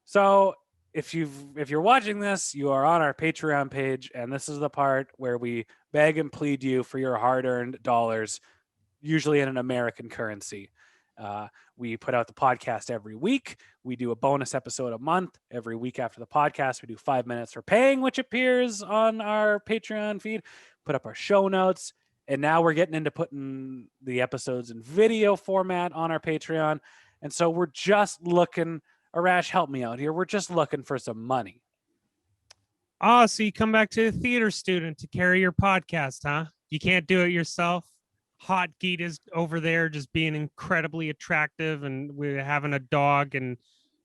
So if you're watching this, you are on our Patreon page, and this is the part where we beg and plead you for your hard-earned dollars, usually in an American currency. Uh, we put out the podcast every week. We do a bonus episode a month. Every week after the podcast, we do 5 minutes for paying, which appears on our Patreon feed. Put up our show notes. And now we're getting into putting the episodes in video format on our Patreon. And so we're just looking, Arash, help me out here. We're just looking for some money. Oh, so you come back to the theater student to carry your podcast, huh? You can't do it yourself. Hot Geet is over there just being incredibly attractive, and we're having a dog, and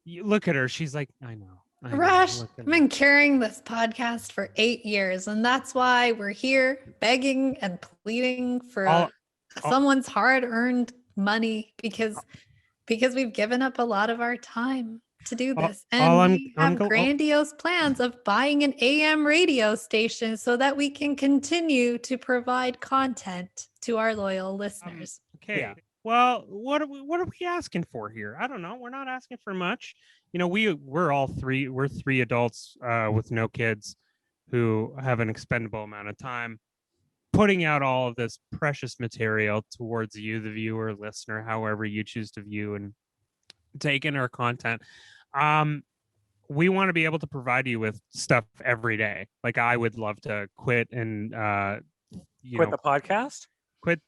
you look at her. She's like, I know. Rash, I've been carrying this podcast for 8 years, and that's why we're here begging and pleading for someone's hard-earned money because we've given up a lot of our time to do this. And we have grandiose plans of buying an AM radio station so that we can continue to provide content to our loyal listeners. Okay. Yeah. Well, what are we asking for here? I don't know. We're not asking for much. You know, we're three adults with no kids who have an expendable amount of time putting out all of this precious material towards you, the viewer, listener, however you choose to view and take in our content. We want to be able to provide you with stuff every day. Like, I would love to quit and quit the podcast. Quit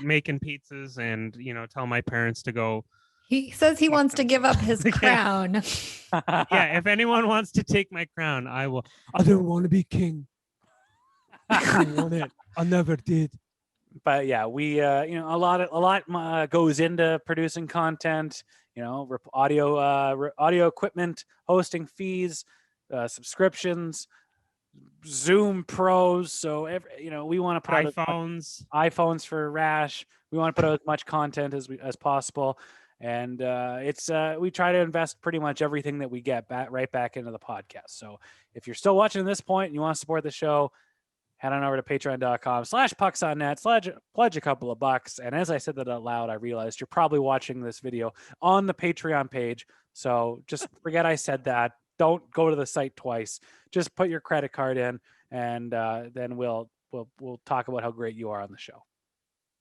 making pizzas and tell my parents to go. He says he wants to give up his crown. Yeah, if anyone wants to take my crown, I will. I don't want to be king. I don't want it. I never did. But yeah, we a lot goes into producing content. Audio equipment, hosting fees, subscriptions, Zoom Pros. So we want to put iPhones for Rash. We want to put out as much content as possible, and we try to invest pretty much everything that we get right back into the podcast. So if you're still watching at this point and you want to support the show, head on over to patreon.com/pucksonnet, pledge a couple of bucks. And as I said that out loud, I realized you're probably watching this video on the Patreon page. So just forget I said that. Don't go to the site twice. Just put your credit card in, and then we'll talk about how great you are on the show.